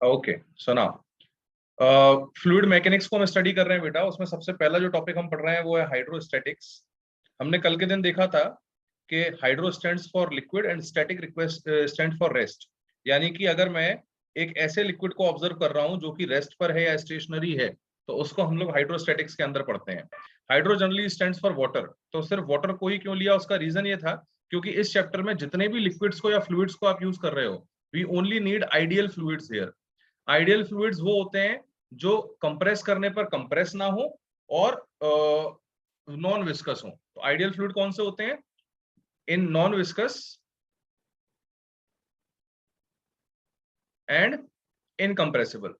Okay, so now fluid mechanics को हम study कर रहे हैं बेटा। उसमें सबसे पहला जो टॉपिक हम पढ़ रहे हैं वो है हाइड्रोस्टैटिक्स। हमने कल के दिन देखा था कि hydro stands for liquid and static request stand for rest. यानी कि अगर मैं एक ऐसे लिक्विड को ऑब्जर्व कर रहा हूं जो कि रेस्ट पर है या स्टेशनरी है, तो उसको हम लोग हाइड्रोस्टैटिक्स के अंदर पढ़ते हैं। Hydro generally stands for water. तो सिर्फ वाटर को ही क्यों लिया, उसका रीजन ये था क्योंकि इस चैप्टर में जितने भी लिक्विड्स को या फ्लूइड्स को आप यूज कर रहे हो, we only need ideal fluids here. Ideal fluids वो होते हैं जो कंप्रेस करने पर कंप्रेस ना हो और नॉन विस्कस हो। तो आइडियल फ्लूइड कौन से होते हैं? In non viscous and incompressible.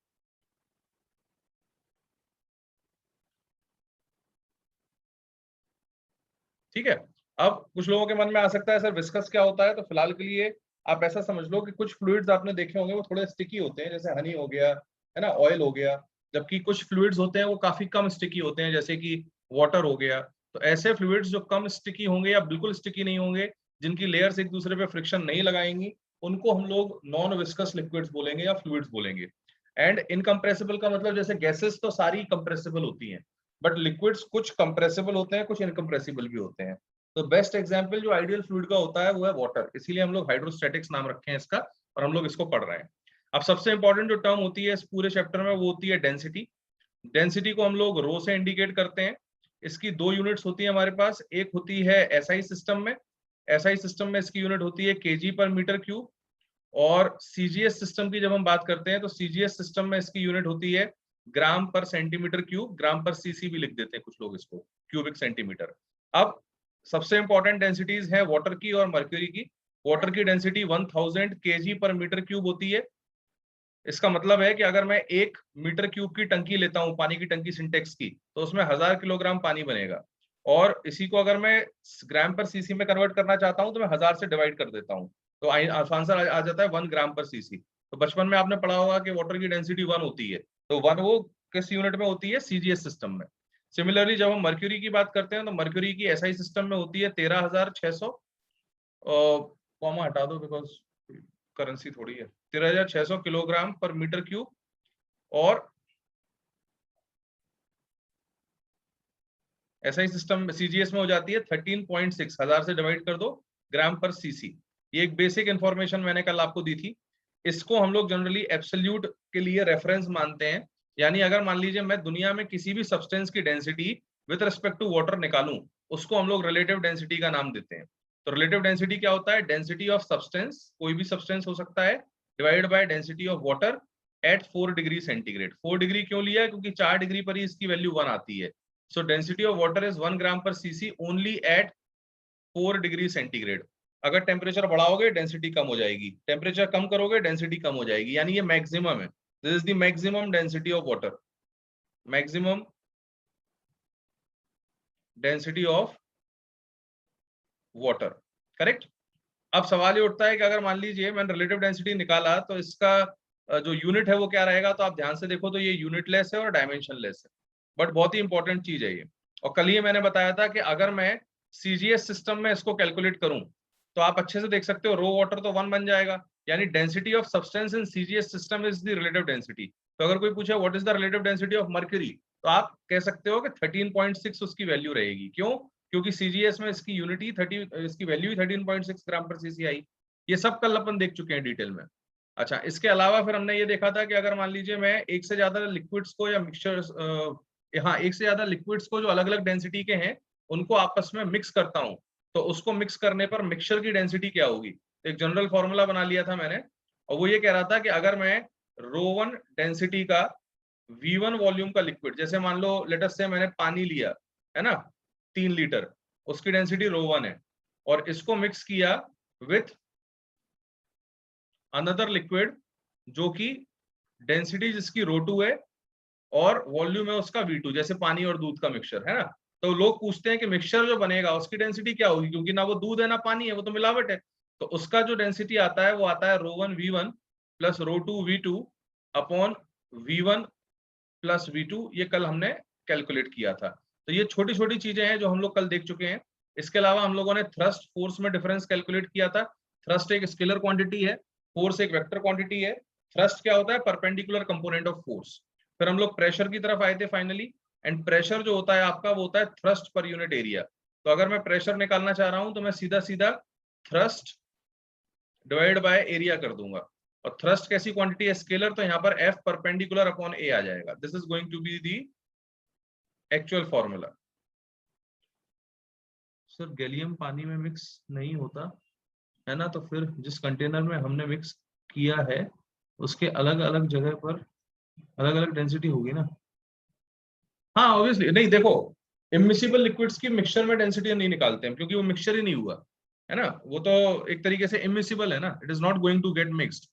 ठीक है। अब कुछ लोगों के मन में आ सकता है सर विस्कस क्या होता है, तो फिलहाल के लिए आप ऐसा समझ लो कि कुछ फ्लूइड्स आपने देखे होंगे वो थोड़े स्टिकी होते हैं, जैसे हनी हो गया, है ना, ऑयल हो गया। जबकि कुछ फ्लूइड्स होते हैं वो काफी कम स्टिकी होते हैं, जैसे कि वाटर हो गया। तो ऐसे फ्लूइड्स जो कम स्टिकी होंगे या बिल्कुल स्टिकी नहीं होंगे, जिनकी लेयर्स एक दूसरे पे फ्रिक्शन नहीं लगाएंगी, उनको हम लोग नॉन विस्कस लिक्विड्स बोलेंगे या फ्लूइड्स बोलेंगे। एंड इनकम्प्रेसिबल का मतलब जैसे गैसेस तो सारी कंप्रेसिबल होती हैं, बट लिक्विड्स कुछ कंप्रेसिबल होते हैं, कुछ इनकम्प्रेसिबल भी होते हैं। तो बेस्ट एग्जांपल जो आइडियल फ्लूइड का होता है वो है वाटर, इसीलिए हम लोग हाइड्रोस्टैटिक्स नाम रखे हैं इसका, और हम लोग इसको पढ़ रहे हैं। अब सबसे इंपॉर्टेंट जो टर्म होती है इस पूरे चैप्टर में वो होती है डेंसिटी। डेंसिटी को हम लोग रो से इंडिकेट करते हैं। इसकी दो यूनिट्स होती है हमारे पास। एक होती है एसआई सिस्टम में। एसआई सिस्टम में इसकी यूनिट होती है केजी पर मीटर क्यूब। और सीजीएस सिस्टम की जब हम बात करते हैं तो सीजीएस सिस्टम में इसकी यूनिट होती है ग्राम पर सेंटीमीटर क्यूब। ग्राम पर सीसी भी लिख देते हैं कुछ लोग इसको, क्यूबिक सेंटीमीटर। अब सबसे इंपॉर्टेंट डेंसिटीज है वाटर की और मर्क्यूरी की। वाटर की डेंसिटी 1000 केजी पर मीटर क्यूब होती है। इसका मतलब है कि अगर मैं 1 मीटर क्यूब की टंकी लेता हूं, पानी की टंकी सिंटेक्स की, तो उसमें 1000 किलोग्राम पानी बनेगा। और इसी को अगर मैं ग्राम पर सीसी में कन्वर्ट करना चाहता हूं तो मैं 1000 से डिवाइड कर देता हूं, तो आंसर आ जाता है 1 ग्राम पर सीसी। तो बचपन में आपने पढ़ा होगा कि वाटर की डेंसिटी 1 होती है, तो 1 वो किस यूनिट में होती है? सीजीएस सिस्टम में। सिमिलरली जब हम मर्क्यूरी की बात करते हैं तो मर्क्यूरी की एसआई सिस्टम में होती है 13600, कॉमा हटा दो बिकॉज करेंसी थोड़ी है, 13600 किलोग्राम पर मीटर क्यूब। और एसआई सिस्टम सीजीएस में हो जाती है 13.6, 1000 से डिवाइड कर दो, ग्राम पर सीसी। ये एक बेसिक इंफॉर्मेशन मैंने कल आपको दी थी। इसको हम लोग जनरली एब्सोल्यूट के लिए रेफरेंस मानते हैं। यानी अगर मान लीजिए मैं दुनिया में किसी भी सब्सटेंस की density with respect to water निकालूं, उसको हम लोग रिलेटिव डेंसिटी का नाम देते हैं। तो रिलेटिव डेंसिटी क्या होता है? डेंसिटी ऑफ सब्सटेंस, कोई भी सब्सटेंस हो सकता है, divide by density of water at 4 degree centigrade. 4 degree क्यों लिया है? क्योंकि 4 डिग्री पर ही इसकी वैल्यू 1 आती है। So density of water is 1 ग्राम पर CC only at 4 degree centigrade. अगर टेम्परेचर बढ़ाओगे डेंसिटी कम हो जाएगी, टेम्परेचर कम करोगे डेंसिटी कम हो जाएगी, यानी ये मैक्सिमम है। This is the maximum density of water, maximum density of water, correct. अब सवाल ये उठता है कि अगर मान लीजिए मैंने रिलेटिव डेंसिटी निकाला तो इसका जो यूनिट है वो क्या रहेगा? तो आप ध्यान से देखो तो ये यूनिटलेस है और डायमेंशनलेस है, बट बहुत ही इंपॉर्टेंट चीज है ये। और कल ही मैंने बताया था कि अगर मैं सीजीएस सिस्टम में इसको कैलकुलेट करूं तो आप अच्छे से देख सकते हो रो वाटर तो 1 बन जाएगा, यानी density of substance in CGS system is the relative density. तो अगर कोई पूछे what is the relative density of mercury, तो आप कह सकते हो कि 13.6 उसकी वैल्यू रहेगी। क्यों? क्योंकि सीजीएस में इसकी यूनिटी 30, इसकी वैल्यू ही 13.6 ग्राम पर सीसी आई। ये सब कल अपन देख चुके हैं डिटेल में। अच्छा, इसके अलावा फिर हमने ये देखा था कि अगर मान लीजिए मैं एक से ज्यादा लिक्विड्स को या मिक्सचर्स, हाँ, एक से ज्यादा लिक्विड्स को जो अलग अलग डेंसिटी के हैं उनको आपस में मिक्स करता हूं, तो उसको मिक्स करने पर मिक्सचर की डेंसिटी क्या होगी? एक जनरल फॉर्मूला बना लिया था मैंने, और वो ये कह रहा था कि अगर मैं रो1 डेंसिटी का V1 वॉल्यूम का लिक्विड, जैसे मान लो लेटस से मैंने पानी लिया है ना 3 लीटर, उसकी डेंसिटी रो1 है, और इसको मिक्स किया विथ अनदर लिक्विड जो कि डेंसिटी जिसकी रो2 है और वॉल्यूम है उसका V2, जैसे पानी और दूध का मिक्सचर है ना। तो लोग पूछते हैं कि मिक्सचर जो बनेगा उसकी डेंसिटी क्या होगी, क्योंकि ना वो दूध है ना पानी है, वो तो मिलावट है। तो उसका जो डेंसिटी आता है वो आता है rho one V1 plus rho two V2 upon V1 plus V2। ये कल हमने कैलकुलेट किया था। तो ये छोटी छोटी चीजें हैं जो हम लोग कल देख चुके हैं। इसके अलावा हम लोगों ने थ्रस्ट फोर्स में डिफरेंस कैलकुलेट किया था। थ्रस्ट एक स्केलर क्वांटिटी है, फोर्स एक वेक्टर क्वांटिटी है। थ्रस्ट क्या होता है? Perpendicular component of force. फिर हम लोग प्रेशर की तरफ आए थे फाइनली, एंड प्रेशर जो होता है आपका वो होता है थ्रस्ट पर यूनिट एरिया। तो अगर मैं प्रेशर निकालना चाह रहा हूं तो मैं सीधा सीधा थ्रस्ट डिवाइड बाय एरिया कर दूंगा, और थ्रस्ट कैसी क्वांटिटी है? स्केलर, तो यहाँ पर F परपेंडिकुलर अपॉन A आ जाएगा। This is going to be the actual formula. Sir gallium पानी में मिक्स नहीं होता है ना, तो फिर जिस कंटेनर में हमने मिक्स किया है उसके अलग अलग जगह पर अलग अलग डेंसिटी होगी ना। हाँ ऑब्वियसली, नहीं देखो, इमिसिबल लिक्विड्स की मिक्सचर में डेंसिटी नहीं निकालते हैं क्योंकि वो मिक्सचर ही नहीं हुआ है ना, वो तो एक तरीके से इमिसिबल है ना, it is not going to get mixed.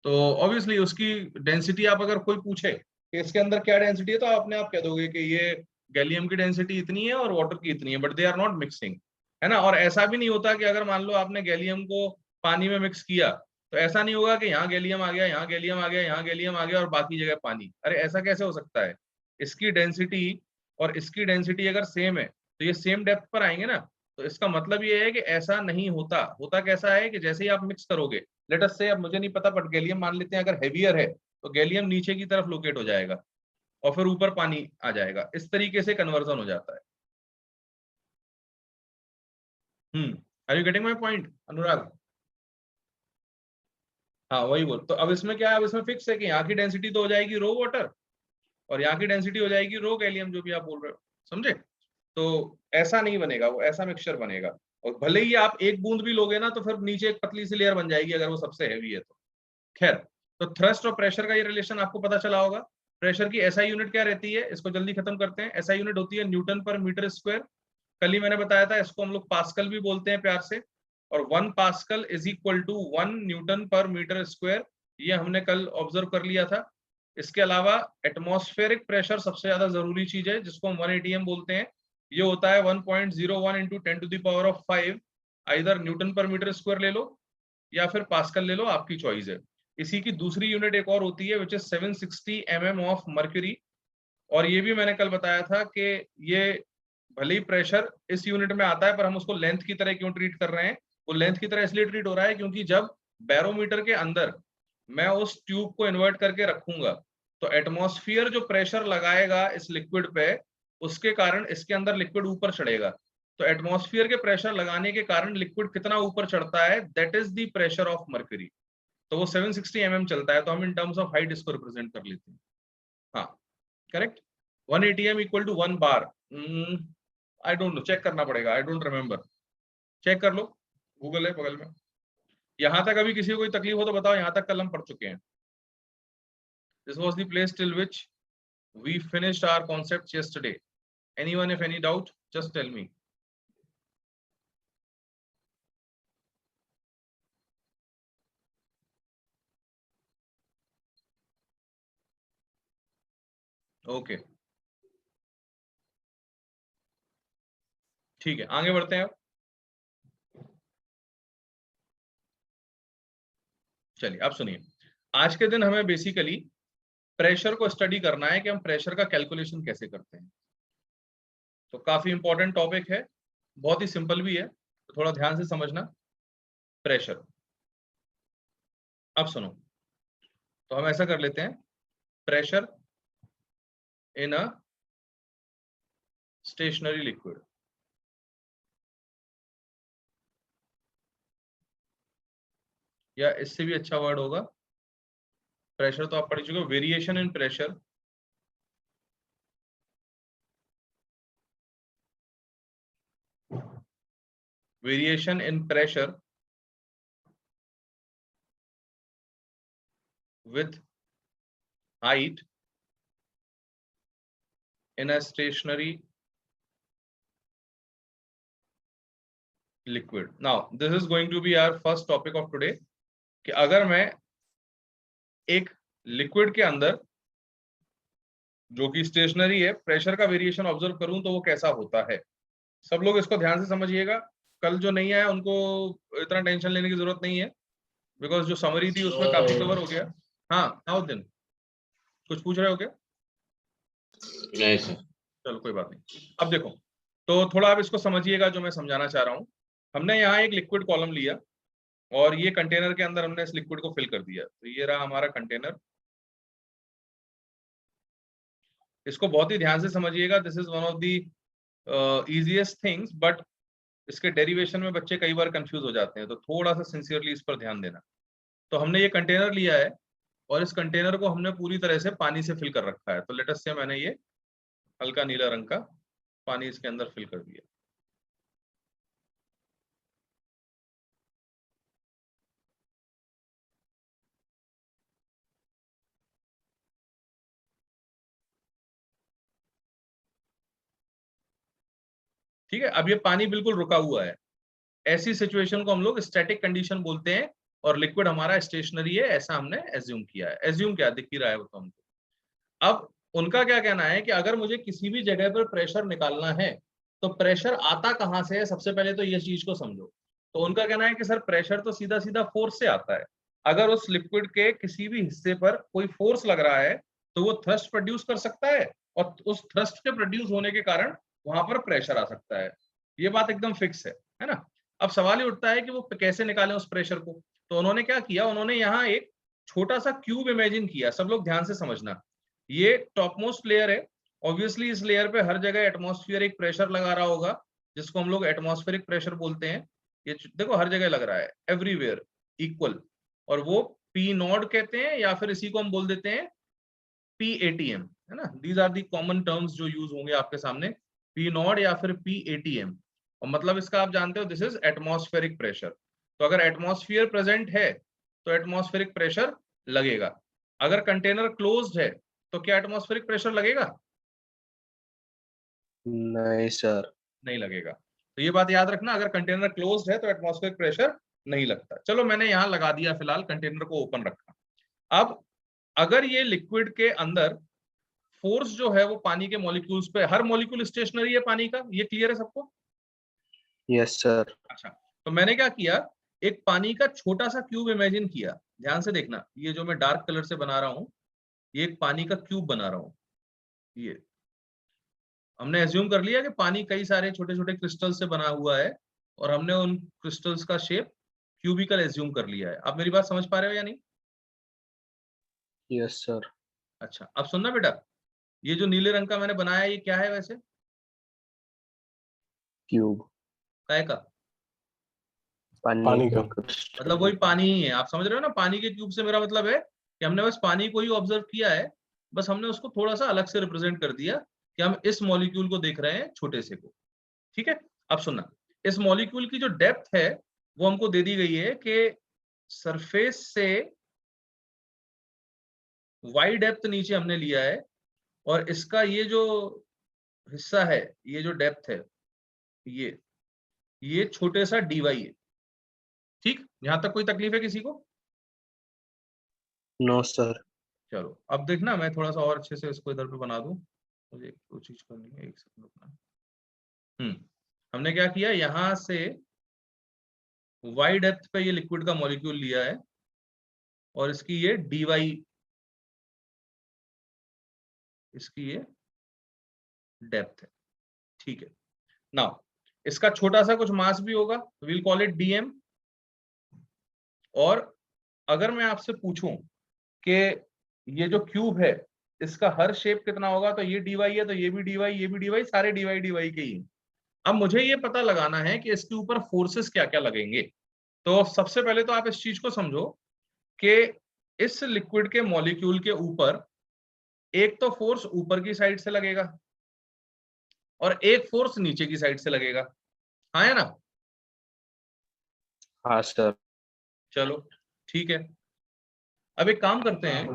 तो ऑब्वियसली उसकी डेंसिटी, आप अगर कोई पूछे कि इसके अंदर क्या डेंसिटी है तो आप अपने आप कह दोगे कि ये गैलियम की डेंसिटी इतनी है और वाटर की इतनी है, but they are not mixing, है ना। और ऐसा भी नहीं होता कि अगर मान लो आपने गैलियम को पानी में मिक्स किया तो ऐसा नहीं होगा कि यहाँ गैलियम आ गया, यहाँ गैलियम आ गया, यहाँ गैलियम आ गया और बाकी जगह पानी। अरे ऐसा कैसे हो सकता है? इसकी डेंसिटी और इसकी डेंसिटी अगर सेम है तो ये सेम डेप्थ पर आएंगे ना। तो इसका मतलब ये है कि ऐसा नहीं होता। होता कैसा है कि जैसे ही आप मिक्स करोगे, लेट अस से, अब मुझे नहीं पता बट गैलियम मान लेते हैं अगर हेवियर है तो गैलियम नीचे की तरफ लोकेट हो जाएगा और फिर ऊपर पानी आ जाएगा। इस तरीके से कन्वर्जन हो जाता है। Are you getting my point Anurag? हाँ वही बोल, तो अब इसमें क्या है, अब इसमें फिक्स है कि यहाँ की डेंसिटी तो हो जाएगी रो वाटर और यहाँ की डेंसिटी हो जाएगी रो गैलियम, जो भी आप बोल रहे हो, समझे? तो ऐसा नहीं बनेगा, वो ऐसा मिक्सचर बनेगा। और भले ही आप एक बूंद भी लोगे ना तो फिर नीचे एक पतली सी लेयर बन जाएगी अगर वो सबसे हैवी है तो। खैर, तो थ्रस्ट और प्रेशर का ये रिलेशन आपको पता चला होगा। प्रेशर की एसआई यूनिट क्या रहती है, इसको जल्दी खत्म करते हैं। एसआई यूनिट होती है न्यूटन पर मीटर स्क्वायर। कल ही मैंने बताया था, इसको हम लोग पास्कल भी बोलते हैं प्यार से। और 1 pascal is equal to 1 newton per metre square, ये हमने कल ऑब्जर्व कर लिया था। इसके अलावा एटमॉस्फेरिक प्रेशर सबसे ज्यादा जरूरी चीज है, जिसको हम 1 ATM बोलते हैं। ये होता है 1.01 into 10⁵ either Newton per metre square ले लो या फिर पास्कल ले लो, आपकी चॉइस है। इसी की दूसरी यूनिट एक और होती है which is 760 mm of mercury. और ये भी मैंने कल बताया था कि ये भले ही प्रेशर इस यूनिट में आता है पर हम उसको लेंथ की तरह क्यों ट्रीट कर रहे हैं? वो लेंथ की तरह इसलिए ट्रीट हो रहा है क्योंकि जब बैरोमीटर के अंदर मैं उस ट्यूब को इन्वर्ट करके रखूंगा तो एटमॉस्फेयर जो प्रेशर लगाएगा इस लिक्विड पे, उसके कारण इसके अंदर लिक्विड ऊपर चढ़ेगा। तो एटमॉस्फेयर के प्रेशर लगाने के कारण लिक्विड कितना ऊपर चढ़ता है, that is the pressure of mercury. तो वो 760 mm चलता है, तो हम इन टर्म्स ऑफ हाइट इसको रिप्रेजेंट कर लेते हैं। हाँ correct. 1 ATM equal to 1 bar. I don't know, check करना पड़ेगा, आई डोंट रिमेम्बर। चेक कर लो, गूगल है बगल में। यहां तक अभी किसी को कोई तकलीफ हो तो बताओ, यहां तक कल हम पढ़ चुके हैं। This was the place till which we finished our concepts yesterday. Anyone if any doubt, just tell me. Okay, ठीक है, आगे बढ़ते हैं अब। चलिए अब सुनिए, आज के दिन हमें बेसिकली प्रेशर को स्टडी करना है कि हम प्रेशर का कैलकुलेशन कैसे करते हैं। तो काफी इंपॉर्टेंट टॉपिक है, बहुत ही सिंपल भी है, तो थोड़ा ध्यान से समझना। प्रेशर, अब सुनो, तो हम ऐसा कर लेते हैं। Pressure in a stationary liquid, या इससे भी अच्छा वर्ड होगा, प्रेशर तो आप पढ़ चुके हो, variation in pressure variation in pressure with height in a stationary liquid. Now this is going to be our first topic of today कि अगर मैं एक लिक्विड के अंदर जो कि स्टेशनरी है प्रेशर का वेरिएशन ऑब्जर्व करूं तो वो कैसा होता है। सब लोग इसको ध्यान से समझिएगा, कल जो नहीं आया उनको इतना टेंशन लेने की जरूरत नहीं है, बिकॉज जो समरी थी उसमें काफी कवर हो गया। हाँ आओ दिन, कुछ पूछ रहे हो क्या? नहीं सर। चलो कोई बात नहीं। अब देखो, तो थोड़ा आप इसको समझिएगा जो मैं समझाना चाह रहा हूं। हमने यहाँ एक लिक्विड कॉलम लिया, और ये कंटेनर के अंदर हमने इस लिक्विड को फिल कर दिया। तो ये रहा हमारा कंटेनर। इसको बहुत ही ध्यान से समझिएगा, this is one of the easiest things, but इसके डेरिवेशन में बच्चे कई बार कंफ्यूज हो जाते हैं, तो थोड़ा सा सिंसियरली इस पर ध्यान देना। तो हमने ये कंटेनर लिया है और इस कंटेनर को हमने पूरी तरह से पानी से फिल कर रखा है। तो लेट अस से मैंने ये हल्का नीला रंग का पानी इसके अंदर फिल कर दिया। ठीक है, अब ये पानी बिल्कुल रुका हुआ है। ऐसी सिचुएशन को हम लोग स्टैटिक कंडीशन बोलते हैं और लिक्विड हमारा स्टेशनरी है, ऐसा हमने एज्यूम किया है। एज्यूम क्या दिख ही रहा है वो तो हमको। अब उनका क्या कहना है कि अगर मुझे किसी भी जगह पर प्रेशर निकालना है तो प्रेशर आता कहां से है, सबसे पहले तो ये चीज को समझो। तो उनका कहना है कि सर प्रेशर तो सीधा सीधा फोर्स से आता है। अगर उस लिक्विड के किसी भी हिस्से पर कोई फोर्स लग रहा है तो वो थ्रस्ट प्रोड्यूस कर सकता है और उस थ्रस्ट के प्रोड्यूस होने के कारण वहां पर प्रेशर आ सकता है। ये बात एकदम फिक्स है ना। अब सवाल ये उठता है कि वो कैसे निकालें उस प्रेशर को। तो उन्होंने क्या किया, उन्होंने यहाँ एक छोटा सा क्यूब इमेजिन किया। सब लोग ध्यान से समझना, ये टॉप मोस्ट लेयर है। ऑब्वियसली इस लेयर पे हर जगह एटमॉस्फेयर एक प्रेशर लगा रहा होगा, जिसको हम लोग एटमॉस्फेरिक प्रेशर बोलते हैं। ये देखो हर जगह लग रहा है, एवरीवेयर इक्वल, और वो पी नॉट कहते हैं या फिर इसी को हम बोल देते हैं PATM, है ना। These are the common terms जो यूज होंगे आपके सामने, पी नॉट या फिर PATM। और मतलब इसका आप जानते हो, दिस इज एटमॉस्फेरिक प्रेशर। तो अगर एटमॉस्फेयर प्रेजेंट है तो एटमॉस्फेरिक प्रेशर लगेगा। अगर कंटेनर क्लोज्ड है तो क्या एटमॉस्फेरिक प्रेशर लगेगा? नहीं सर। नहीं लगेगा। तो ये बात याद रखना, अगर कंटेनर क्लोज्ड है तो एटमॉस्फेरिक प्रेशर नहीं लगता। चलो मैंने यहां लगा दिया, फिलहाल कंटेनर को ओपन रखा। अब अगर ये लिक्विड के अंदर फोर्स जो है वो पानी के मॉलिक्यूल्स पे, हर मॉलिक्यूल स्टेशनरी है पानी का, ये क्लियर है सबको? Yes sir. अच्छा, तो मैंने क्या किया, एक पानी का छोटा सा क्यूब इमेजिन किया। ध्यान से देखना, ये जो मैं डार्क कलर से बना रहा हूं, ये एक पानी का क्यूब बना रहा हूं। ये हमने एज्यूम कर लिया कि पानी कई सारे छोटे छोटे क्रिस्टल से बना हुआ है और हमने उन क्रिस्टल्स का शेप क्यूबिकल एज्यूम कर लिया है। आप मेरी बात समझ पा रहे हो या नहीं? Yes sir. अच्छा, अब सुनना बेटा, ये जो नीले रंग का मैंने बनाया है, ये क्या है वैसे? क्यूब। काय का? पानी का मतलब वही पानी ही है, आप समझ रहे हो ना। पानी के क्यूब से मेरा मतलब है कि हमने बस पानी को ही ऑब्जर्व किया है, बस हमने उसको थोड़ा सा अलग से रिप्रेजेंट कर दिया कि हम इस मॉलिक्यूल को देख रहे हैं, छोटे से को। ठीक है, अब सुनना, इस मॉलिक्यूल की जो डेप्थ है वो हमको दे दी गई है कि सरफेस से वाई डेप्थ नीचे हमने लिया है, और इसका ये जो हिस्सा है, ये जो डेप्थ है, ये ये छोटे सा डीवाई है। ठीक, यहां तक कोई तकलीफ है किसी को? No sir. चलो अब देखना, मैं थोड़ा सा और अच्छे से इसको इधर पे बना दूं। मुझे एक दो चीज करनी है, एक सेकंड रुकना। हम्म, हमने क्या किया, यहां से वाई डेप्थ पे ये लिक्विड का मॉलिक्यूल लिया है और इसकी ये डीवाई, इसकी ये डेप्थ है। ठीक है, नाउ इसका छोटा सा कुछ मास भी होगा, विल कॉल इट DM। और अगर मैं आपसे पूछूं कि ये जो क्यूब है इसका हर शेप कितना होगा, तो ये डीवाई है, तो ये भी डीवाई, ये भी डीवाई, सारे डीवाई डीवाई के ही। अब मुझे ये पता लगाना है कि इसके ऊपर फोर्सेस क्या क्या लगेंगे। तो सबसे पहले तो आप इस चीज को समझो कि इस लिक्विड के मॉलिक्यूल के ऊपर एक तो फोर्स ऊपर की साइड से लगेगा और एक फोर्स नीचे की साइड से लगेगा, हाँ है ना। हाँ सर। चलो ठीक है, अब एक काम करते हैं।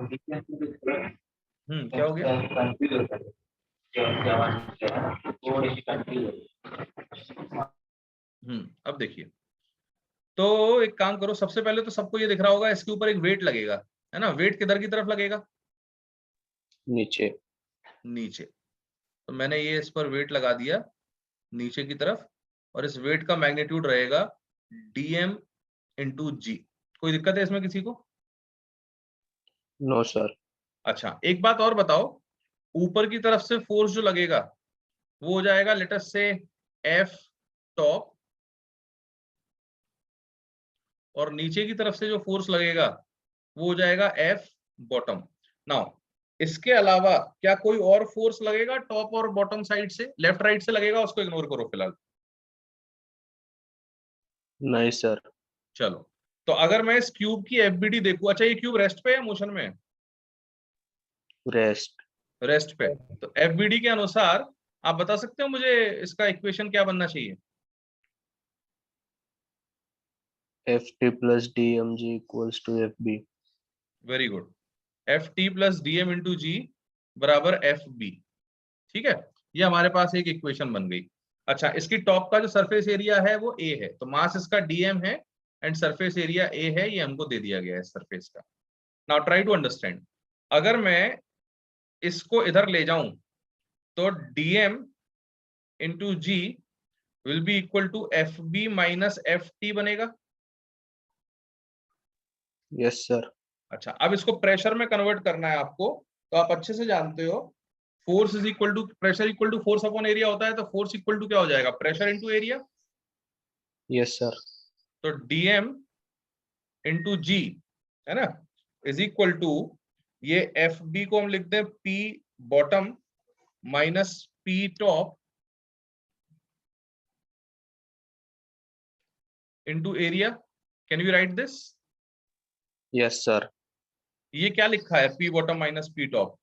क्या हो गया? अब देखिए, तो एक काम करो, सबसे पहले तो सबको ये दिख रहा होगा इसके ऊपर एक वेट लगेगा, है ना। वेट किधर की तरफ लगेगा? नीचे। नीचे। तो मैंने ये इस पर वेट लगा दिया नीचे की तरफ, और इस वेट का मैग्नीट्यूड रहेगा DM×G। कोई दिक्कत है इसमें किसी को? No sir. अच्छा, एक बात और बताओ, ऊपर की तरफ से फोर्स जो लगेगा वो हो जाएगा लेट अस से F टॉप, और नीचे की तरफ से जो फोर्स लगेगा वो हो जाएगा एफ बॉटम। नाउ इसके अलावा क्या कोई और फोर्स लगेगा टॉप और बॉटम साइड से, लेफ्ट राइट से लगेगा, उसको इग्नोर करो फिलहाल। नहीं सर। चलो, तो अगर मैं इस क्यूब की एफबीडी देखूं, अच्छा ये क्यूब रेस्ट पे है मोशन में है? रेस्ट। रेस्ट पे। तो एफबीडी के अनुसार आप बता सकते हो मुझे इसका इक्वेशन क्या बनना चाहिए? Ft plus dmg equals to Fb। Very good. F T plus DM into G बराबर एफ बी। ठीक है, ये हमारे पास एक इक्वेशन बन गई। अच्छा, इसकी टॉप का जो सरफेस एरिया है वो ए है, तो मास इसका डीएम है एंड सरफेस एरिया ए है, ये हमको दे दिया गया है सरफेस का। नाउ ट्राई टू अंडरस्टैंड, अगर मैं इसको इधर ले जाऊं तो DM into G will be equal to F B minus F T बनेगा। Yes sir. अच्छा, अब इसको प्रेशर में कन्वर्ट करना है आपको, तो आप अच्छे से जानते हो force is equal to pressure equal to force upon area होता है, तो फोर्स इक्वल टू क्या हो जाएगा, pressure into area. Yes sir. तो डीएम इंटू जी, है ना, इज इक्वल टू, ये एफ बी को हम लिखते हैं P bottom minus P top into area. Can you write this? Yes sir. ये क्या लिखा है, P bottom minus P top?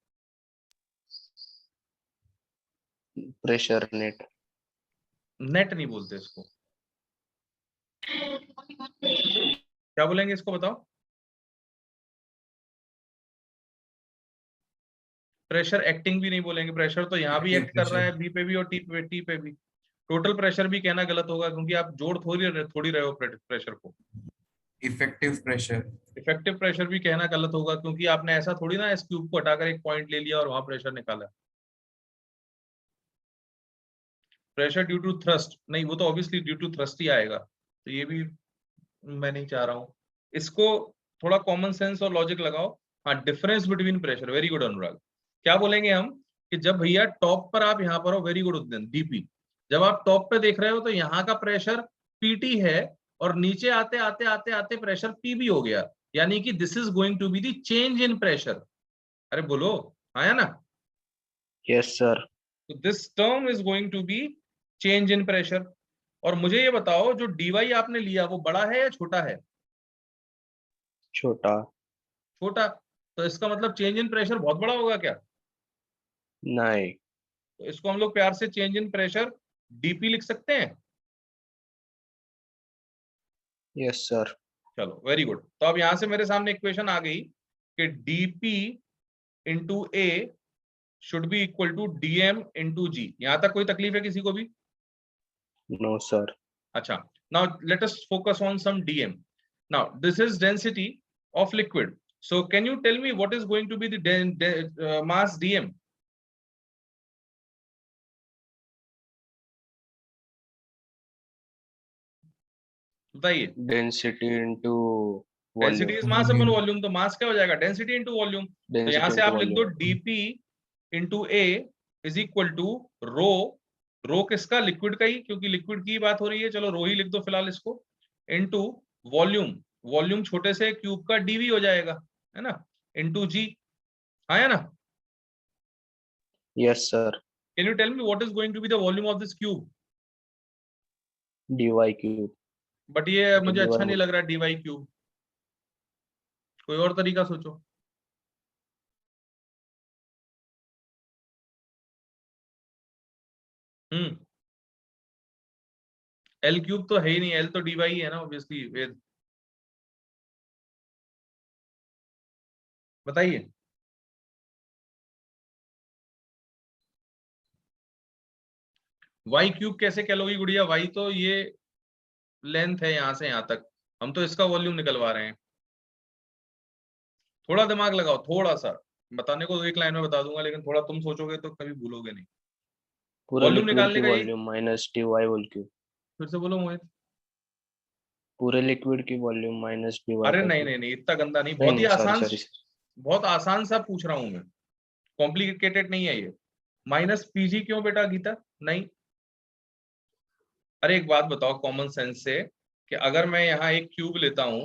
Pressure net. Net नहीं बोलते इसको, क्या बोलेंगे इसको बताओ? प्रेशर एक्टिंग भी नहीं बोलेंगे, प्रेशर तो यहाँ भी एक्ट कर रहा है बी पे भी और टी पे भी। टोटल प्रेशर भी कहना गलत होगा क्योंकि आप जोड़ थोड़ी रहे हो प्रेशर को। Effective pressure. इफेक्टिव प्रेशर भी कहना गलत होगा क्योंकि आपने ऐसा थोड़ी ना इस क्यूब को हटाकर एक पॉइंट ले लिया और वहां प्रेशर निकाला। प्रेशर ड्यू टू थ्रस्ट नहीं, वो तो ऑब्वियसली ड्यू टू थ्रस्ट ही आएगा, तो ये भी मैं नहीं चाह रहा हूँ। इसको थोड़ा कॉमन सेंस और लॉजिक लगाओ। हाँ, difference between pressure, very good Anurag. क्या बोलेंगे हम कि जब भैया टॉप पर आप यहाँ पर हो, वेरी गुड उद्यन डीपी, जब आप टॉप पे देख रहे हो तो यहाँ का प्रेशर पीटी है और नीचे आते आते आते आते प्रेशर पीबी हो गया, यानी कि this is going to be the change in pressure. अरे बोलो, आया ना? Yes sir. तो this term is going to be change in pressure. और मुझे ये बताओ, जो डीवाई आपने लिया वो बड़ा है या छोटा है? छोटा। छोटा। तो इसका मतलब चेंज इन प्रेशर बहुत बड़ा होगा क्या? नहीं। तो इसको हम लोग प्यार से चेंज इन प्रेशर डीपी लिख सकते हैं। Yes sir. चलो वेरी गुड, तो अब यहां से मेरे सामने इक्वेशन आ गई कि DP into A should be equal to DM into G. यहां तक कोई तकलीफ है किसी को भी? No sir. अच्छा, now let us focus on some dm. Now this is density of liquid, so can you tell me what is going to be the mass dm? बताइए। Density into density volume. Is mass upon volume, तो मास क्या हो जाएगा, density into volume. तो यहां density से into आप लिख दो volume. dp into A is equal to rho. Rho किसका, लिक्विड का ही, क्योंकि लिक्विड की बात हो रही है, चलो रो ही लिख दो फिलहाल इसको, इंटू वॉल्यूम, वॉल्यूम छोटे से क्यूब का डीवी हो जाएगा, है ना, इंटू जी। हाँ ना? Yes sir. Can you tell me what is going to be the volume of this cube? dy cube. But ये मुझे dy अच्छा नहीं लग रहा है dy क्यूब, कोई और तरीका सोचो। एल क्यूब तो है ही नहीं, एल तो dy ही है ना ऑब्वियसली। वेद बताइए। y क्यूब कैसे कह लोगी गुड़िया, y तो ये लेंथ है यहाँ से यहाँ तक, हम तो इसका वॉल्यूम निकलवा रहे हैं। थोड़ा दिमाग लगाओ, थोड़ा सा, बताने को एक लाइन में बता दूंगा लेकिन थोड़ा तुम सोचोगे तो कभी भूलोगे नहीं। पूरे वॉल्यूम लिक्विड निकालने की का यही, volume minus dy whole cube. फिर से बोलो मोहित। पूरे लिक्विड की वॉल्यूम माइनस dy अरे का नहीं क्यूब। नहीं नहीं, इतना गंदा नहीं, नहीं बहुत ही नहीं सॉरी आसान, सॉरी। बहुत आसान सा पूछ रहा हूं मैं, कॉम्प्लिकेटेड नहीं है ये। माइनस पीजी क्यों बेटा गीता? नहीं, अरे एक बात बताओ कॉमन सेंस से कि अगर मैं यहाँ एक क्यूब लेता हूं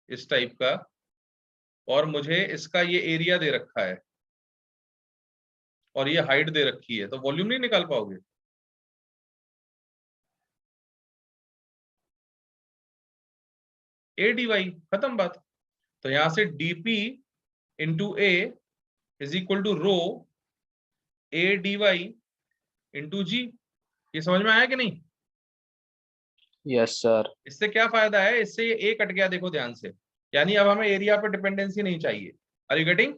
इस टाइप का और मुझे इसका ये एरिया दे रखा है और ये हाइट दे रखी है, तो वॉल्यूम नहीं निकाल पाओगे? ए डी वाई, खत्म बात। तो यहां से dp into A is equal to rho A D Y into G. ये समझ में आया कि नहीं? Yes sir. इससे क्या फायदा है? इससे ये ए कट गया, देखो ध्यान से, यानी अब हमें एरिया पर डिपेंडेंसी नहीं चाहिए। Are you getting?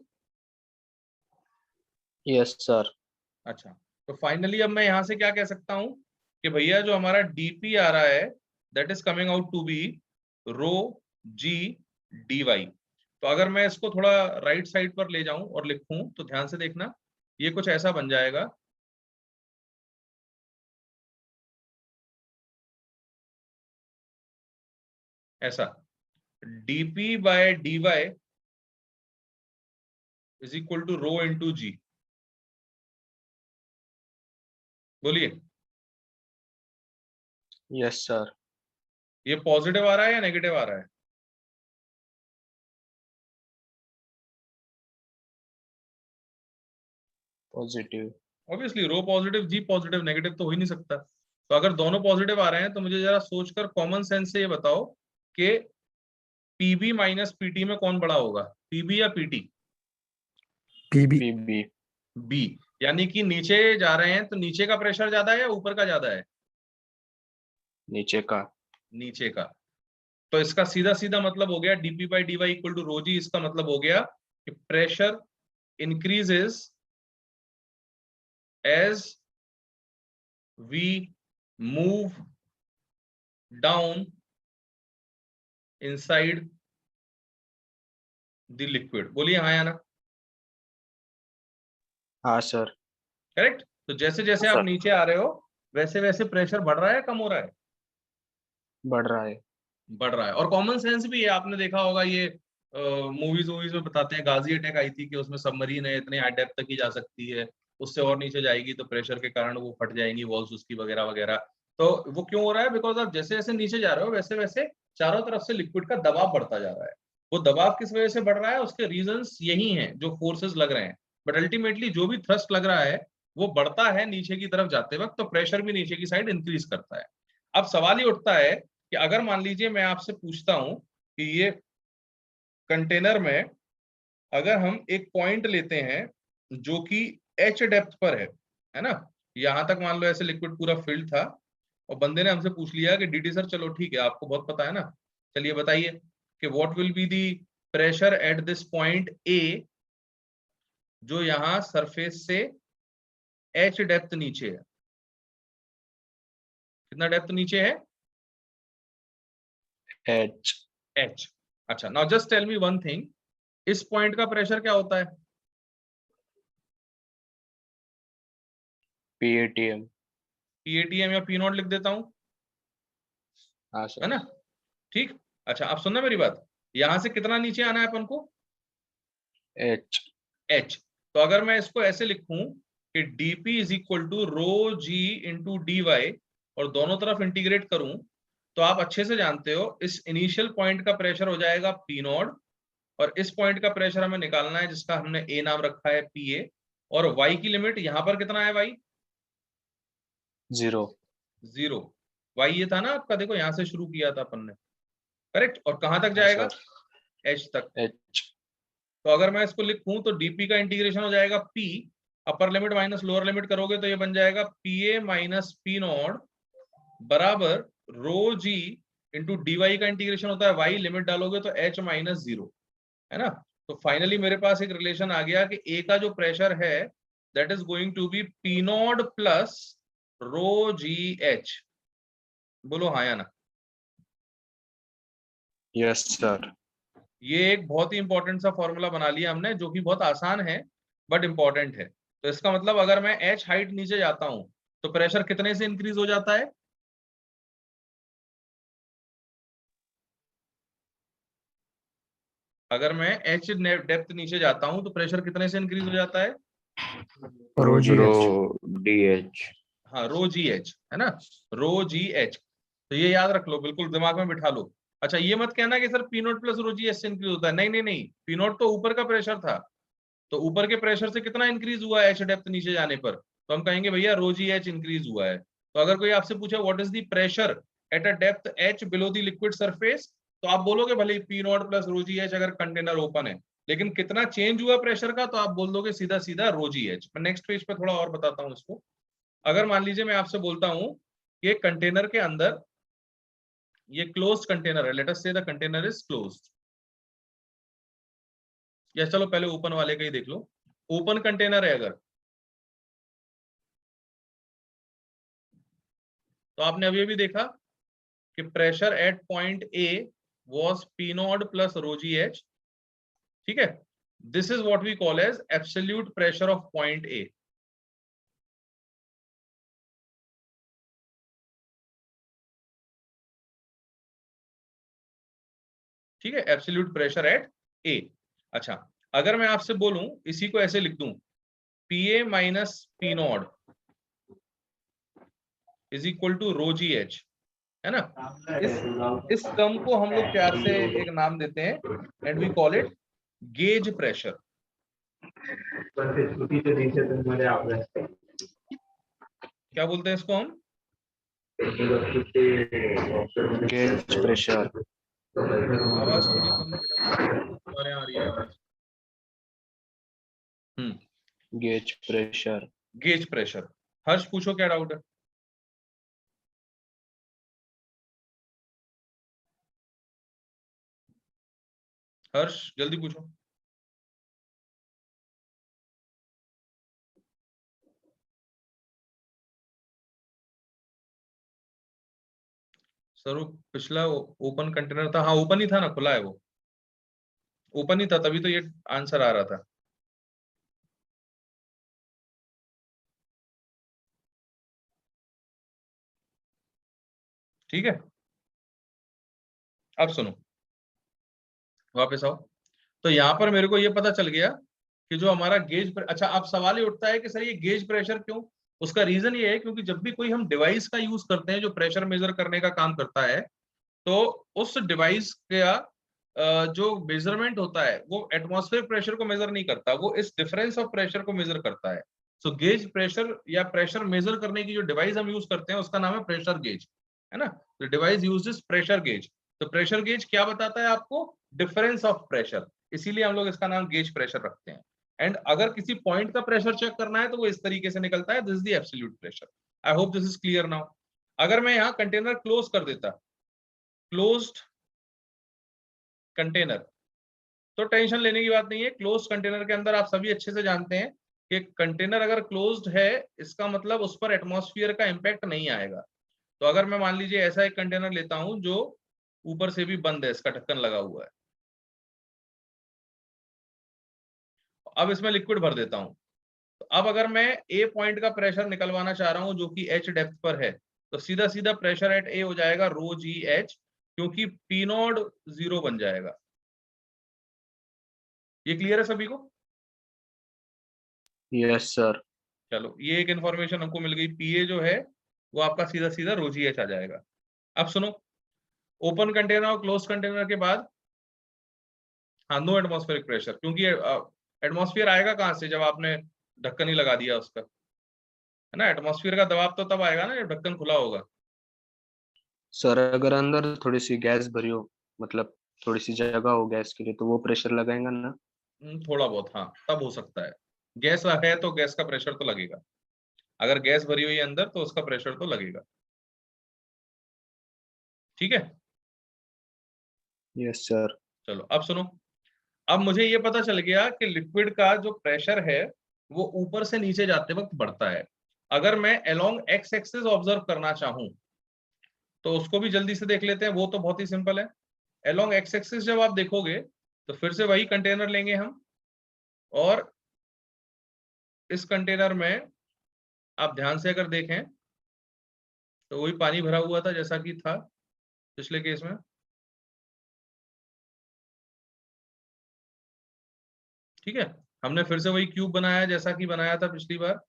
Yes sir. अच्छा, तो फाइनली अब मैं यहां से क्या कह सकता हूं कि भैया जो हमारा dp आ रहा है that is coming out to be rho G D Y. तो अगर मैं इसको थोड़ा राइट साइड पर ले जाऊं और लिखूं तो ध्यान से देखना, ये कुछ ऐसा बन जाएगा। ऐसा dp by dy is equal to rho into G. बोलिए, यस सर। ये पॉजिटिव आ रहा है या नेगेटिव आ रहा है? Positive. Obviously rho positive G positive, negative तो हो ही नहीं सकता। तो अगर दोनों पॉजिटिव आ रहे हैं तो मुझे जरा सोचकर कॉमन सेंस से ये बताओ कि पीबी माइनस पीटी में कौन बड़ा होगा, पीबी या पीटी? पीबी। पीबी। बी, यानी कि नीचे जा रहे हैं तो नीचे का प्रेशर ज्यादा है या ऊपर का ज्यादा है? नीचे का। नीचे का। तो इसका सीधा सीधा मतलब हो गया DP by D Y equal to rho G. इसका मतलब हो गया कि pressure increases as we move down inside the liquid। बोलिए हाँ या ना? हाँ सर। करेक्ट। तो जैसे जैसे आप सर। नीचे आ रहे हो वैसे वैसे प्रेशर बढ़ रहा है कम हो रहा है? बढ़ रहा है। बढ़ रहा है। और कॉमन सेंस भी है, आपने देखा होगा ये मूवीज वूवीज में बताते हैं, गाजी अटैक आई थी कि उसमें सबमरीन है इतने हाई डेप्थ तक ही जा सकती है, उससे और नीचे जाएगी तो प्रेशर के कारण वो फट जाएंगी वॉल्स उसकी वगैरह वगैरह। तो वो क्यों हो रहा है? बिकॉज आप जैसे जैसे नीचे जा रहे हो वैसे वैसे चारों तरफ से लिक्विड का दबाव बढ़ता जा रहा है। वो दबाव किस वजह से बढ़ रहा है? उसके रीजंस यही हैं जो फोर्सेस लग रहे हैं, बट अल्टीमेटली जो भी थ्रस्ट लग रहा है वो बढ़ता है नीचे की तरफ जाते वक्त, तो प्रेशर भी नीचे की साइड इंक्रीज करता है। अब सवाल ये उठता है कि अगर मान लीजिए मैं आपसे पूछता हूं कि ये कंटेनर में अगर हम एक पॉइंट लेते हैं जो कि एच डेप्थ पर है ना, यहां तक मान लो ऐसे लिक्विड पूरा फिल्ड था और बंदे ने हमसे पूछ लिया कि डीडी सर चलो ठीक है आपको बहुत पता है ना, चलिए बताइए कि what will be the pressure at this point A जो यहां सरफेस से एच डेप्थ नीचे है। कितना डेप्थ नीचे है? एच। एच। अच्छा, now just tell me one thing, इस पॉइंट का प्रेशर क्या होता है? पीएटीएम। पीएटीएम या पी नॉट लिख देता हूं, हाँ है सर। ना? ठीक। अच्छा, आप सुनना मेरी बात, यहां से कितना नीचे आना है अपन को? एच। एच। तो अगर मैं इसको ऐसे लिखूं कि dp is equal to rho G into D Y और दोनों तरफ इंटीग्रेट करूं तो आप अच्छे से जानते हो इस इनिशियल पॉइंट का प्रेशर हो जाएगा पी नॉट और इस पॉइंट का प्रेशर हमें निकालना है जिसका हमने ए नाम रखा है पी ए, और वाई की लिमिट यहां पर कितना है वाई? 0। 0। वाई ये था ना आपका, देखो यहां से शुरू किया था अपन ने, करेक्ट। और कहां तक हाँ जाएगा? सर। एच तक। एच। तो अगर मैं इसको लिखूं तो डीपी का इंटीग्रेशन हो जाएगा P, upper limit minus lower limit करोगे तो ये बन जाएगा P A minus P not बराबर रो जी इंटू डी वाई का इंटीग्रेशन होता है वाई, लिमिट डालोगे तो एच माइनस 0, है ना? तो फाइनली मेरे पास एक रिलेशन आ गया कि ए का जो प्रेशर है that is going to be P naught plus rho G H. बोलो हाँ या ना? Yes sir. ये एक बहुत ही इंपॉर्टेंट सा फॉर्मूला बना लिया हमने जो कि बहुत आसान है बट इंपॉर्टेंट है। तो इसका मतलब अगर मैं एच हाइट नीचे जाता हूं तो प्रेशर कितने से इंक्रीज हो जाता है? अगर मैं एच डेप्थ नीचे जाता हूं तो प्रेशर कितने से इंक्रीज हो जाता है? रो जी रो एच। D H. हाँ, रो जी एच, है ना? रो जी एच। तो ये याद रख लो, बिल्कुल दिमाग में बिठा लो। अच्छा, ये मत कहना कि sir P naught plus rho G H से इंक्रीज होता है, नहीं नहीं नहीं, पी नॉट तो ऊपर का प्रेशर था, तो ऊपर के प्रेशर से कितना इंक्रीज हुआ है एच डेप्थ नीचे जाने पर, तो हम कहेंगे भैया रो जी एच इंक्रीज हुआ है। तो अगर कोई आपसे पूछे what is the pressure at a depth H below the liquid surface, तो आप बोलोगे भले P naught plus rho G H अगर कंटेनर ओपन है, लेकिन कितना चेंज हुआ प्रेशर का, तो आप बोल दोगे सीधा सीधा रो जी एच। मैं नेक्स्ट पेज पे थोड़ा और बताता हूँ इसको। अगर मान लीजिए मैं आपसे बोलता हूँ कि कंटेनर के अंदर ये क्लोज्ड कंटेनर है, लेट अस से द कंटेनर इज क्लोज्ड, या चलो पहले ओपन वाले का ही देख लो। ओपन कंटेनर है अगर, तो आपने अभी अभी देखा कि pressure at point A was P naught plus rho G H, ठीक है। This is what we call as absolute pressure of point A. ठीक है, एब्सोल्यूट प्रेशर एट ए। अच्छा, अगर मैं आपसे बोलूं इसी को ऐसे लिख दूं, P A minus P naught is equal to rho G H, है ना। इस टर्म को हम लोग प्यार से एक नाम देते हैं and we call it gauge pressure. क्या बोलते हैं इसको हम? Gauge pressure. आवाज थोड़ी कम है बेटा, तुम्हारे यहाँ आ रही है आवाज। Gauge pressure. Gauge pressure. Harsh पूछो क्या डाउट है? हर्ष जल्दी पूछो। सर वो पिछला ओपन कंटेनर था, हाँ ओपन ही था ना, खुला है वो, ओपन ही था, तभी तो ये आंसर आ रहा था। ठीक है, अब सुनो, वापस आओ। तो यहाँ पर मेरे को ये पता चल गया कि जो हमारा अच्छा अब सवाल ये उठता है कि सर ये गेज प्रेशर क्यों? उसका रीजन ये है क्योंकि जब भी कोई हम डिवाइस का यूज करते हैं जो प्रेशर मेजर करने का काम करता है, तो उस डिवाइस का जो मेजरमेंट होता है वो एटमॉस्फेयर प्रेशर को मेजर नहीं करता, वो इस डिफरेंस ऑफ प्रेशर को मेजर करता है। सो गेज प्रेशर या प्रेशर मेजर करने की जो डिवाइस हम यूज करते हैं उसका नाम है प्रेशर गेज, है ना। The device uses pressure gauge. तो प्रेशर गेज क्या बताता है आपको? डिफरेंस ऑफ प्रेशर, इसीलिए हम लोग इसका नाम गेज प्रेशर रखते हैं। एंड अगर किसी पॉइंट का प्रेशर चेक करना है तो वो इस तरीके से निकलता है, this is the absolute pressure. I hope this is clear now. अगर मैं यहाँ कंटेनर क्लोज कर देता, क्लोज्ड कंटेनर, तो टेंशन लेने की बात नहीं है। क्लोज्ड कंटेनर के अंदर आप सभी अच्छे से जानते हैं कि कंटेनर अगर क्लोज्ड है इसका मतलब उस पर एटमॉस्फेयर का इंपैक्ट नहीं आएगा। तो अगर मैं मान लीजिए ऐसा एक कंटेनर लेता हूं जो ऊपर से भी बंद है, इसका ढक्कन लगा हुआ है, अब इसमें लिक्विड भर देता हूं, तो अब अगर मैं ए पॉइंट का प्रेशर निकलवाना चाह रहा हूं जो कि एच डेप्थ पर है, तो सीधा सीधा प्रेशर एट ए हो जाएगा रो जी एच, क्योंकि पी नॉट 0 बन जाएगा। ये क्लियर है सभी को? Yes sir. चलो ये एक इंफॉर्मेशन हमको मिल गई, पीए जो है वो आपका सीधा सीधा रो जी एच आ जाएगा। अब सुनो, ओपन कंटेनर और क्लोज कंटेनर के बाद, हाँ नो एटमॉस्फेरिक प्रेशर, क्योंकि एटमॉस्फेयर आएगा कहाँ से जब आपने ढक्कन ही लगा दिया उसका, है ना। एटमॉस्फेयर का दबाव तो तब आएगा ना जब ढक्कन खुला होगा। सर अगर अंदर थोड़ी सी गैस भरी हो, मतलब थोड़ी सी जगह हो गैस के लिए, तो वो प्रेशर लगाएगा ना? थोड़ा बहुत हाँ, तब हो सकता है। गैस है तो गैस का प्रेशर तो लगेगा, अगर गैस भरी हुई है अंदर तो उसका प्रेशर तो लगेगा। ठीक है, यस सर। चलो अब सुनो। अब मुझे ये पता चल गया कि लिक्विड का जो प्रेशर है वो ऊपर से नीचे जाते वक्त बढ़ता है। अगर मैं अलोंग एक्स एक्सिस ऑब्जर्व करना चाहूं तो उसको भी जल्दी से देख लेते हैं, वो तो बहुत ही सिंपल है। अलोंग एक्स एक्सिस जब आप देखोगे तो फिर से वही कंटेनर लेंगे हम, और इस कंटेनर में आप ध्यान से अगर देखें तो वही पानी भरा हुआ था जैसा कि था पिछले केस में। ठीक है, हमने फिर से वही क्यूब बनाया जैसा कि बनाया था पिछली बार।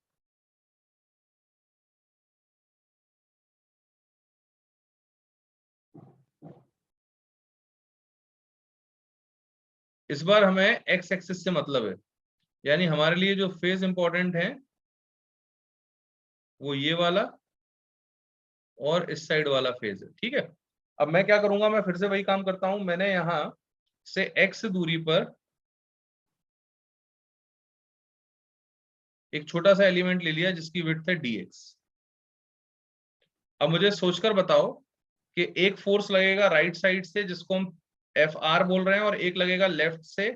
इस बार हमें एक्स एक्सिस से मतलब है, यानी हमारे लिए जो फेज इंपॉर्टेंट है वो ये वाला और इस साइड वाला फेज है, ठीक है। अब मैं क्या करूंगा, मैं फिर से वही काम करता हूं, मैंने यहां से एक्स दूरी पर एक छोटा सा एलिमेंट ले लिया जिसकी विड्थ है dx। अब मुझे सोचकर बताओ कि एक फोर्स लगेगा राइट साइड से जिसको हम एफ आर बोल रहे हैं, और एक लगेगा लेफ्ट से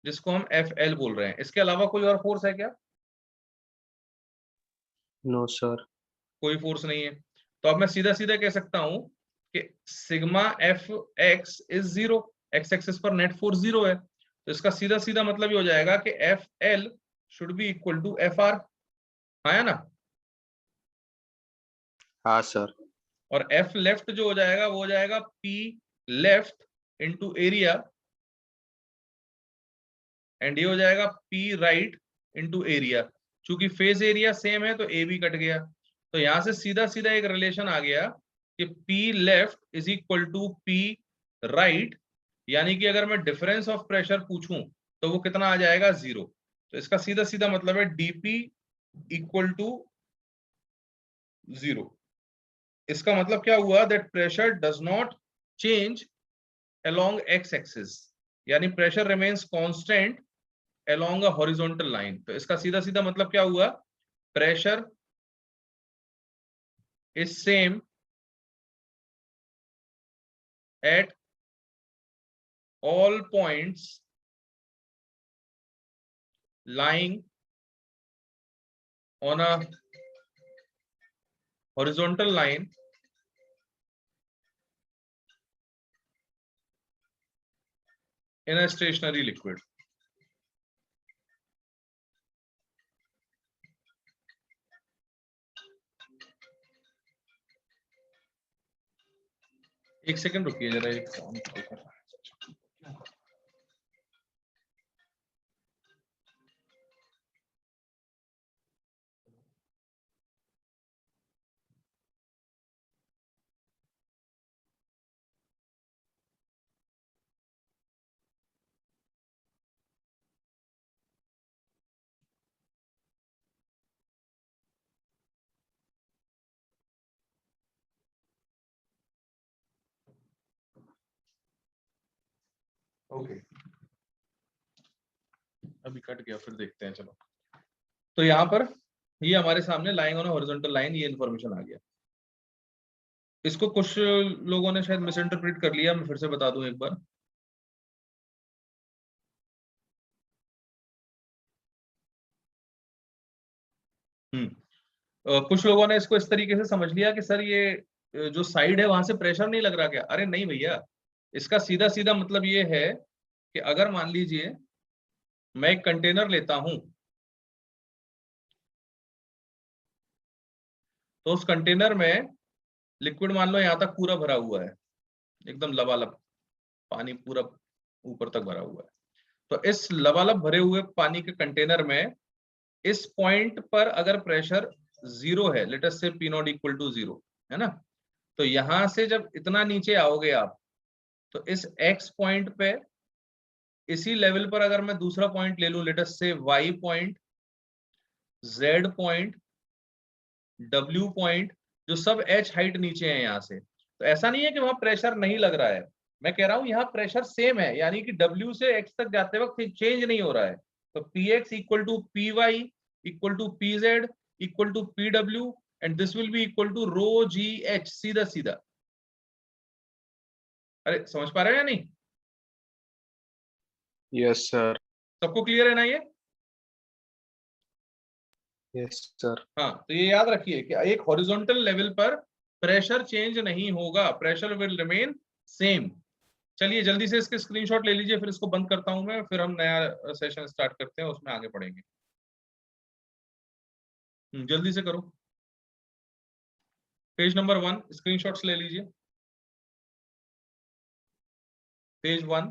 जिसको हम एफ एल बोल रहे हैं। इसके अलावा कोई और फोर्स है क्या? No sir. कोई फोर्स नहीं है। तो अब मैं सीधा सीधा कह सकता हूं कि sigma F x is zero, x axis पर नेट फोर्स जीरो है। तो इसका सीधा सीधा मतलब ये हो जाएगा कि F L should be equal to F R, हाँ या ना? हाँ सर। और एफ लेफ्ट जो हो जाएगा वो हो जाएगा P left into area, and ये हो जाएगा पी राइट इंटू एरिया। चूंकि फेज एरिया सेम है तो ए बी कट गया। तो यहां से सीधा सीधा एक रिलेशन आ गया कि P left is equal to P right, यानी कि अगर मैं डिफरेंस ऑफ प्रेशर पूछूं तो वो कितना आ जाएगा, जीरो। तो इसका सीधा सीधा मतलब है डीपी इक्वल टू जीरो। इसका मतलब क्या हुआ, that pressure does not change along x axis, यानी pressure remains constant along a horizontal line। तो इसका सीधा सीधा मतलब क्या हुआ, pressure is same at all points lying on a horizontal line in a stationary liquid। एक सेकंड रुकिए जरा, एक काम करता हूं। ओके, अभी कट गया, फिर देखते हैं, चलो। तो यहाँ पर ये हमारे सामने लाइंग ऑन हॉरिजॉन्टल लाइन, ये इन्फॉर्मेशन आ गया। इसको कुछ लोगों ने शायद मिस इंटरप्रेट कर लिया, मैं फिर से बता दूं एक बार। कुछ लोगों ने इसको इस तरीके से समझ लिया कि सर ये जो साइड है वहां से प्रेशर नहीं लग रहा क्या? अरे नहीं भैया, इसका सीधा सीधा मतलब ये है कि अगर मान लीजिए मैं एक कंटेनर लेता हूं, तो उस कंटेनर में लिक्विड मान लो यहां तक पूरा भरा हुआ है, एकदम लबालब पानी पूरा ऊपर तक भरा हुआ है। तो इस लबालब भरे हुए पानी के कंटेनर में इस पॉइंट पर अगर प्रेशर जीरो है, let us say P naught equal to zero, है ना? तो यहां से जब इतना नीचे आओगे आप, तो इस एक्स पॉइंट पे इसी लेवल पर अगर मैं दूसरा पॉइंट ले लूं, let us say Y point, Z point, W point, जो सब एच हाइट नीचे है यहां से, तो ऐसा नहीं है कि वहां प्रेशर नहीं लग रहा है। मैं कह रहा हूं यहाँ प्रेशर सेम है, यानी कि डब्ल्यू से एक्स तक जाते वक्त चेंज नहीं हो रहा है। तो P X equal to P Y equal to P Z equal to P W, and this will be equal to rho G H, सीधा सीधा। अरे समझ पा रहे हैं या नहीं? Yes sir. सबको क्लियर है ना ये? Yes sir. हाँ, तो ये याद रखिए कि एक हॉरिजॉन्टल लेवल पर प्रेशर चेंज नहीं होगा, प्रेशर विल रिमेन सेम। चलिए जल्दी से इसके स्क्रीनशॉट ले लीजिए, फिर इसको बंद करता हूं मैं, फिर हम नया सेशन स्टार्ट करते हैं, उसमें आगे पढ़ेंगे। जल्दी से करो। पेज नंबर 1 स्क्रीनशॉट्स ले लीजिए। पेज 1,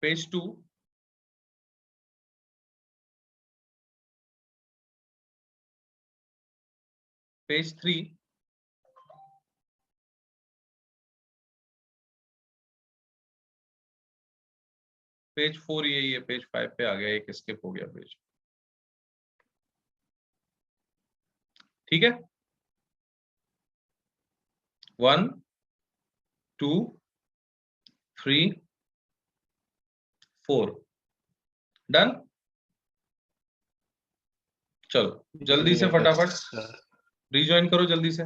पेज 2, पेज 3, पेज 4 यही है, पेज 5 पे आ गया, एक स्किप हो गया पेज। ठीक है, 1 2 3 4 डन। चलो जल्दी से फटाफट सर रिज्वाइन करो जल्दी से।